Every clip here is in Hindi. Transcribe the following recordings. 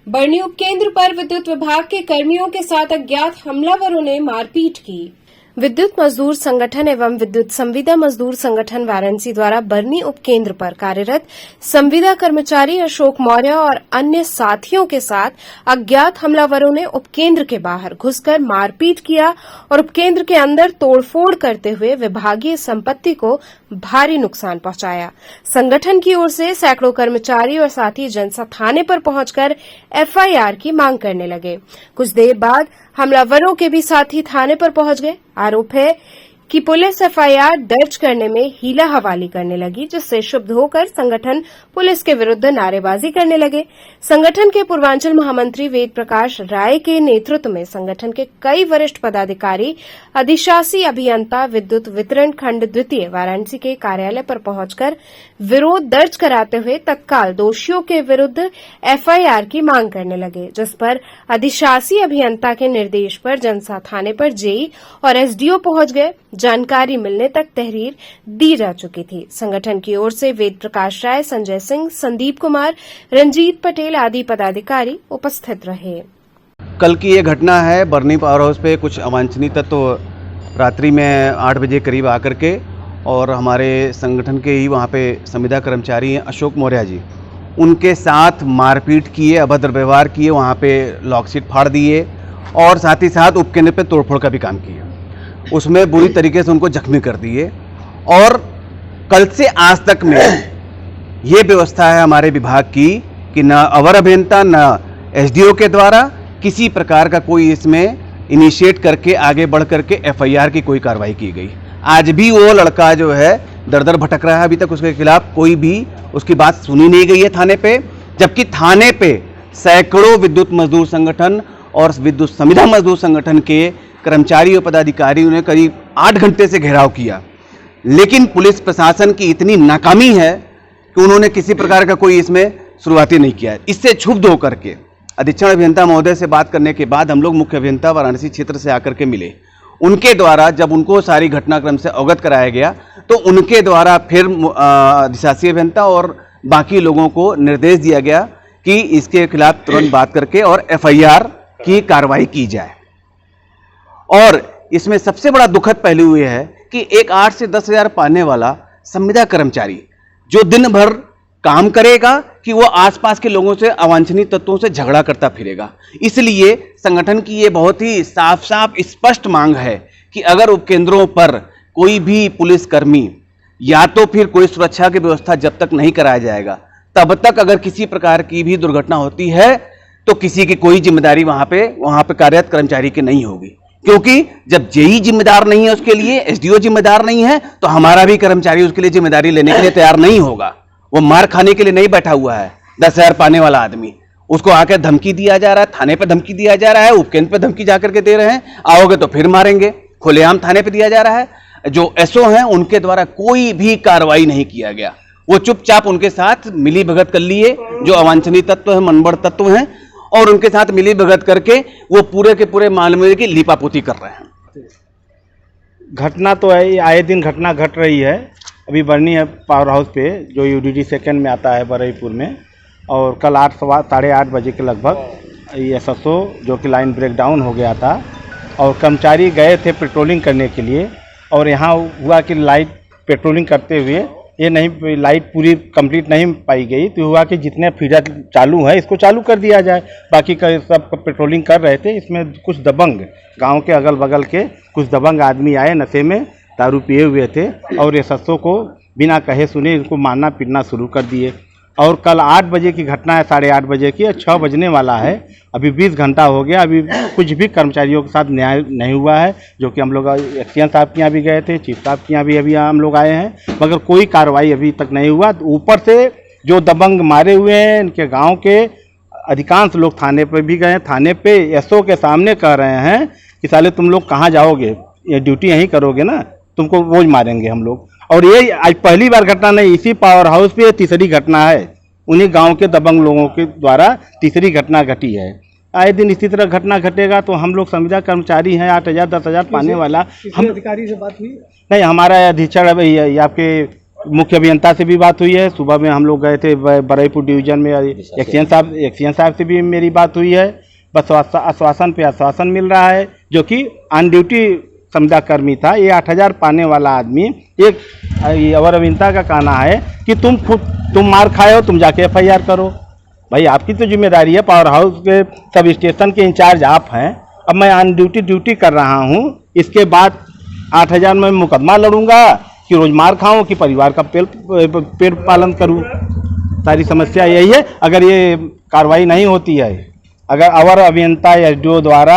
बरनी उपकेंद्र पर विद्युत विभाग के कर्मियों के साथ अज्ञात हमलावरों ने मारपीट की। विद्युत मजदूर संगठन एवं विद्युत संविदा मजदूर संगठन वाराणसी द्वारा बरनी उपकेंद्र पर कार्यरत संविदा कर्मचारी अशोक मौर्य और अन्य साथियों के साथ अज्ञात हमलावरों ने उपकेंद्र के बाहर घुसकर मारपीट किया और उपकेंद्र के अंदर तोड़फोड़ करते हुए विभागीय संपत्ति को भारी नुकसान पहुंचाया। संगठन की ओर से सैकड़ों कर्मचारी और साथी जनसा थाने पर पहुंचकर एफआईआर की मांग करने लगे। कुछ देर बाद हमलावरों के भी साथी थाने पर पहुंच गए। आरोप है कि पुलिस एफआईआर दर्ज करने में हीला हवाली करने लगी, जिससे क्षुब्ध होकर संगठन पुलिस के विरुद्ध नारेबाजी करने लगे। संगठन के पूर्वांचल महामंत्री वेद प्रकाश राय के नेतृत्व में संगठन के कई वरिष्ठ पदाधिकारी अधिशासी अभियंता विद्युत वितरण खंड द्वितीय वाराणसी के कार्यालय पर पहुंचकर विरोध दर्ज कराते हुए तत्काल दोषियों के विरुद्ध एफआईआर की मांग करने लगे, जिस पर अधिशासी अभियंता के निर्देश पर जनसा थाने पर जेई और एसडीओ पहुंच गए। जानकारी मिलने तक तहरीर दी जा चुकी थी। संगठन की ओर से वेद प्रकाश राय, संजय सिंह, संदीप कुमार, रंजीत पटेल आदि पदाधिकारी उपस्थित रहे। कल की ये घटना है, बरनी पावर हाउस पे कुछ अवांछनीय तत्व रात्रि में 8 बजे करीब आकर के और हमारे संगठन के ही वहाँ पे संविदा कर्मचारी हैं अशोक मौर्य जी, उनके साथ मारपीट किए, अभद्र व्यवहार किए, वहाँ पे लॉकशीट फाड़ दिए और साथ ही साथ उपकेंद्र पे तोड़फोड़ का भी काम किया। उसमें बुरी तरीके से उनको जख्मी कर दिए और कल से आज तक में ये व्यवस्था है हमारे विभाग की कि न अवर अभियंता न एसडीओ के द्वारा किसी प्रकार का कोई इसमें इनिशिएट करके आगे बढ़ करके एफआईआर की कोई कार्रवाई की गई। आज भी वो लड़का जो है दर दर भटक रहा है, अभी तक उसके खिलाफ कोई भी उसकी बात सुनी नहीं गई है थाने पे, जबकि थाने पे सैकड़ों विद्युत मजदूर संगठन और विद्युत संविदा मजदूर संगठन के कर्मचारी और पदाधिकारियों ने करीब 8 घंटे से घेराव किया, लेकिन पुलिस प्रशासन की इतनी नाकामी है कि उन्होंने किसी प्रकार का कोई इसमें शुरुआती नहीं किया है। इससे क्षुब्ध होकर के अधीक्षण अभियंता महोदय से बात करने के बाद हम लोग मुख्य अभियंता वाराणसी क्षेत्र से आकर के मिले। उनके द्वारा जब उनको सारी घटनाक्रम से अवगत कराया गया तो उनके द्वारा फिर अधिशासी अभियंता और बाकी लोगों को निर्देश दिया गया कि इसके खिलाफ तुरंत बात करके और एफआईआर की कार्रवाई की जाए। और इसमें सबसे बड़ा दुखद पहलू यह है कि एक 8 से 10 हजार पाने वाला संविदा कर्मचारी जो दिन भर काम करेगा कि वो आसपास के लोगों से अवांछनीय तत्वों से झगड़ा करता फिरेगा। इसलिए संगठन की ये बहुत ही साफ साफ स्पष्ट मांग है कि अगर उपकेंद्रों पर कोई भी पुलिसकर्मी या तो फिर कोई सुरक्षा की व्यवस्था जब तक नहीं कराया जाएगा तब तक अगर किसी प्रकार की भी दुर्घटना होती है तो किसी की कोई जिम्मेदारी वहां पे कार्यरत कर्मचारी की नहीं होगी, क्योंकि जब जेई जिम्मेदार नहीं है उसके लिए, एसडीओ जिम्मेदार नहीं है, तो हमारा भी कर्मचारी उसके लिए जिम्मेदारी लेने के लिए तैयार नहीं होगा। वो मार खाने के लिए नहीं बैठा हुआ है। 10 हजार पाने वाला आदमी, उसको आकर धमकी दिया जा रहा है, थाने पे धमकी दिया जा रहा है, उपकेंद्र पे धमकी जाकर के दे रहे हैं, आओगे तो फिर मारेंगे, खुलेआम थाने पे दिया जा रहा है। जो एसओ हैं उनके द्वारा कोई भी कार्रवाई नहीं किया गया, वो चुपचाप उनके साथ मिली भगत कर लिए, जो अवांछनीय तत्व है, मनबड़ तत्व हैं, और उनके साथ मिली भगत करके वो पूरे के पूरे मामले की लीपापोती कर रहे हैं। घटना तो है, आए दिन घटना घट रही है। अभी बरनी पावर हाउस पे जो यूडीडी सेकंड में आता है बरईपुर में, और कल 8-8:30 बजे के लगभग ये एसएसओ जो कि लाइन ब्रेक डाउन हो गया था और कर्मचारी गए थे पेट्रोलिंग करने के लिए, और यहाँ हुआ कि लाइट पेट्रोलिंग करते हुए ये नहीं, लाइट पूरी कंप्लीट नहीं पाई गई, तो हुआ कि जितने फीडर चालू है इसको चालू कर दिया जाए। बाकी का सब पेट्रोलिंग कर रहे थे, इसमें कुछ दबंग गांव के अगल बगल के कुछ दबंग आदमी आए, नशे में दारू पिए हुए थे, और ये सत्सों को बिना कहे सुने इनको मारना पीटना शुरू कर दिए। और कल 8 बजे की घटना है, 8:30 बजे की, 6 बजने वाला है, अभी 20 घंटा हो गया, अभी कुछ भी कर्मचारियों के साथ न्याय नहीं हुआ है। जो कि हम लोग एक्सीएन साहब के यहाँ भी गए थे, चीफ साहब के यहाँ भी अभी हम लोग आए हैं, मगर कोई कार्रवाई अभी तक नहीं हुआ। ऊपर से जो दबंग मारे हुए हैं इनके गाँव के अधिकांश लोग थाने पर भी गए। थाने पे एसओ के सामने कह रहे हैं कि साले तुम लोग कहाँ जाओगे, ये ड्यूटी यहीं करोगे ना, तुमको रोज मारेंगे हम लोग। और ये आज पहली बार घटना नहीं, इसी पावर हाउस पे तीसरी घटना है, उन्हीं गांव के दबंग लोगों के द्वारा तीसरी घटना घटी है। आए दिन इसी तरह घटना घटेगा तो हम लोग संविदा कर्मचारी हैं, 8 हजार 10 हजार पाने वाला। हम अधिकारी से बात हुई नहीं, हमारा अधीक्षण आपके मुख्य अभियंता से भी बात हुई है। सुबह में हम लोग गए थे बरईपुर डिवीजन में, एक्सीएन साहब से भी मेरी बात हुई है। बस आश्वासन पे आश्वासन मिल रहा है। जो कि ऑन ड्यूटी संविदा कर्मी था, ये 8,000 पाने वाला आदमी, एक अवर अभियंता का कहना है कि तुम मार खाए हो, तुम जाके FIR करो। भाई आपकी तो जिम्मेदारी है, पावर हाउस के सब स्टेशन के इंचार्ज आप हैं। अब मैं ऑन ड्यूटी कर रहा हूँ, इसके बाद 8,000 में मुकदमा लड़ूंगा कि रोज मार खाऊं कि परिवार का पेट पालन करूं। सारी समस्या यही है। अगर ये कार्रवाई नहीं होती है, अगर अवर अभियंता या SDO द्वारा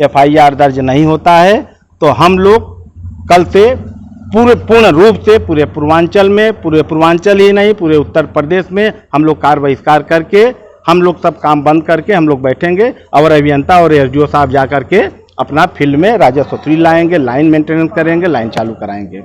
FIR दर्ज नहीं होता है, तो हम लोग कल से पूर्ण रूप से पूरे पूर्वांचल ही नहीं, पूरे उत्तर प्रदेश में हम लोग कार्य बहिष्कार करके, हम लोग सब काम बंद करके हम लोग बैठेंगे। अवर अभियंता और SDO साहब जा करके अपना फील्ड में राजस्व वसूली लाएंगे, लाइन मेंटेनेंस करेंगे, लाइन चालू कराएंगे।